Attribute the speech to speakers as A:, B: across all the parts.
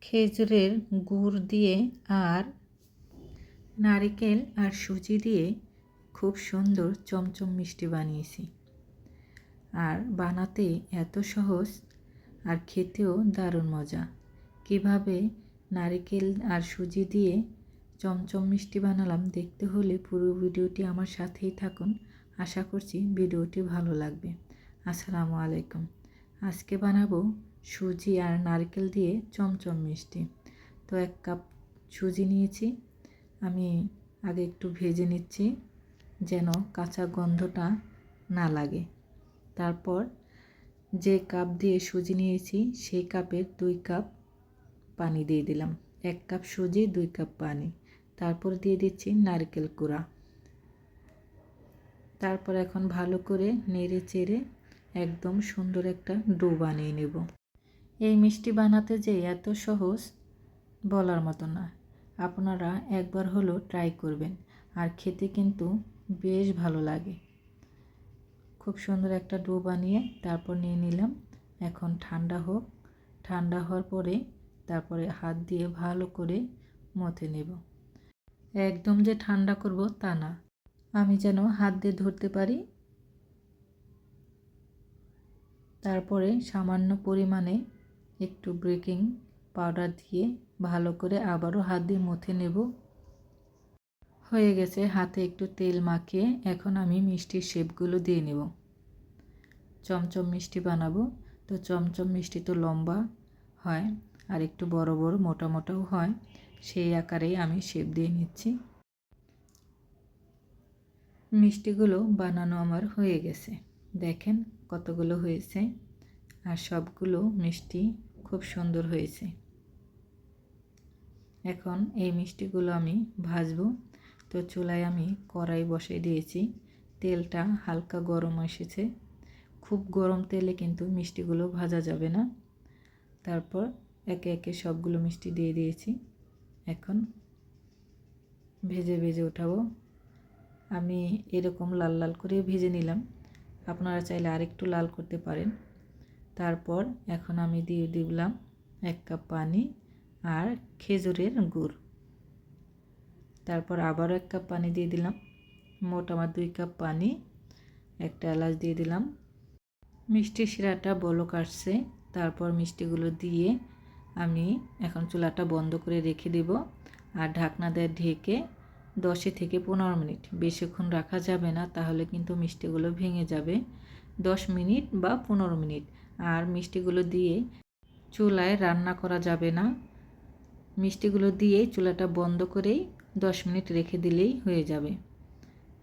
A: খেজুরের গুড় দিয়ে আর নারকেল আর সুজি দিয়ে খুব সুন্দর চমচম মিষ্টি বানিয়েছি। আর বানাতে এত সহজ আর খেতেও দারুণ মজা। কিভাবে নারকেল আর সুজি দিয়ে চমচম মিষ্টি বানালাম দেখতে হলে পুরো ভিডিওটি আমার সাথেই থাকুন। আশা করছি ভিডিওটি ভালো লাগবে। আসসালামু আলাইকুম। আজকে বানাবো সুজি আর নারকেল দিয়ে চমচম মিষ্টি। তো 1 কাপ সুজি নিয়েছি। আমি আগে একটু ভেজে নিচ্ছি যেন কাঁচা গন্ধটা না লাগে। তারপর যে কাপ দিয়ে সুজি নিয়েছি সেই কাপের 2 কাপ পানি দিয়ে দিলাম। 1 কাপ সুজি 2 কাপ পানি। তারপর দিয়ে দিচ্ছি নারকেল কুড়া। তারপর এখন ভালো করে নেড়ে চেড়ে একদম সুন্দর একটা ডো বানিয়ে নেব। এই মিষ্টি বানাতে যে এত সহজ বলার মতো না। আপনারা একবার হলো ট্রাই করবেন, আর খেতে কিন্তু বেশ ভালো লাগে। খুব সুন্দর একটা ডো বানিয়ে তারপর নিয়ে নিলাম। এখন ঠান্ডা হোক। ঠান্ডা হওয়ার পরে তারপরে হাত দিয়ে ভালো করে মথে নেব। একদম যে ঠান্ডা করব তা না, আমি যেন হাত দিয়ে ধরতে পারি। তারপরে সামান্য পরিমাণে একটু বেকিং পাউডার দিয়ে ভালো করে আবারও হাত দিয়ে মথে নেব। হয়ে গেছে। হাতে একটু তেল মাখিয়ে এখন আমি মিষ্টির শেপগুলো দিয়ে নেব। চমচম মিষ্টি বানাবো, তো চমচম মিষ্টি তো লম্বা হয় আর একটু বড় বড় মোটা মোটাও হয়, সেই আকারেই আমি শেপ দিয়ে নিচ্ছি। মিষ্টিগুলো বানানো আমার হয়ে গেছে। দেখেন কতগুলো হয়েছে, আর সবগুলো মিষ্টি খুব সুন্দর হয়েছে। এখন এই মিষ্টিগুলো আমি ভাজবো। তো চুলায় আমি কড়াই বসিয়ে দিয়েছি। তেলটা হালকা গরম এসেছে। খুব গরম তেলে কিন্তু মিষ্টিগুলো ভাজা যাবে না। তারপর একে একে সবগুলো মিষ্টি দিয়ে দিয়েছি। এখন ভেজে ভেজে উঠাবো। আমি এরকম লাল লাল করে ভেজে নিলাম, আপনারা চাইলে আরেকটু লাল করতে পারেন। তারপর এখন আমি দিয়ে দিলাম 1 কাপ পানি আর খেজুরের গুড়। তারপর আবারও 1 কাপ পানি দিয়ে দিলাম। মোট আমার 2 কাপ পানি। একটা এলাচ দিয়ে দিলাম। মিষ্টি শিরাটা বলক আসছে। তারপর মিষ্টিগুলো দিয়ে আমি এখন চুলাটা বন্ধ করে রেখে দেব, আর ঢাকনা দিয়ে ঢেকে 10 থেকে 15 মিনিট, বেশিক্ষণ রাখা যাবে না, তাহলে কিন্তু মিষ্টিগুলো ভেঙে যাবে। 10 মিনিট বা 15 মিনিট। আর মিষ্টিগুলো দিয়ে চুলায় রান্না করা যাবে না। মিষ্টিগুলো দিয়ে চুলাটা বন্ধ করেই 10 মিনিট রেখে দিলেই হয়ে যাবে।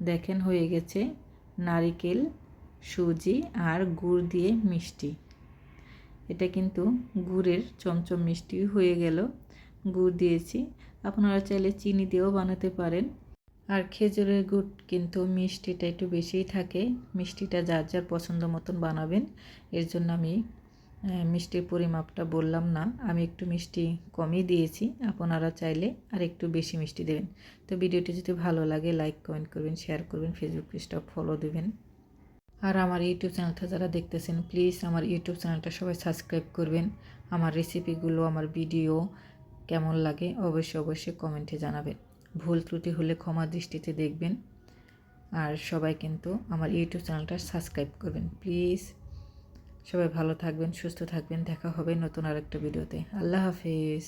A: দেখেন হয়ে গেছে নারকেল, সুজি আর গুড় দিয়ে মিষ্টি। এটা কিন্তু গুড়ের চমচম মিষ্টি হয়ে গেল। গুড় দিয়েছি, আপনারা চাইলে চিনি দিয়েও বানাতে পারেন। আর খেজুরের গুড় কিন্তু মিষ্টিটা একটু বেশিই থাকে। মিষ্টিটা যার যার পছন্দ মতন বানাবেন। এর জন্য আমি মিষ্টির পরিমাপটা বললাম না, আমি একটু মিষ্টি কমই দিয়েছি। আপনারা চাইলে আর একটু বেশি মিষ্টি দেবেন। তো ভিডিওটি যদি ভালো লাগে লাইক কমেন্ট করবেন, শেয়ার করবেন, ফেসবুক পেজটা ফলো দেবেন। আর আমার ইউটিউব চ্যানেলটা যারা দেখতেছেন প্লিজ আমার ইউটিউব চ্যানেলটা সবাই সাবস্ক্রাইব করবেন। আমার রেসিপিগুলো, আমার ভিডিও কেমন লাগে অবশ্যই কমেন্টে জানাবেন। ভুল ত্রুটি হলে ক্ষমা দৃষ্টিতে দেখবেন। আর সবাই কিন্তু আমার ইউটিউব চ্যানেলটা সাবস্ক্রাইব করবেন প্লিজ। সবাই ভালো থাকবেন, সুস্থ থাকবেন। দেখা হবে নতুন আরেকটা ভিডিওতে। আল্লাহ হাফেজ।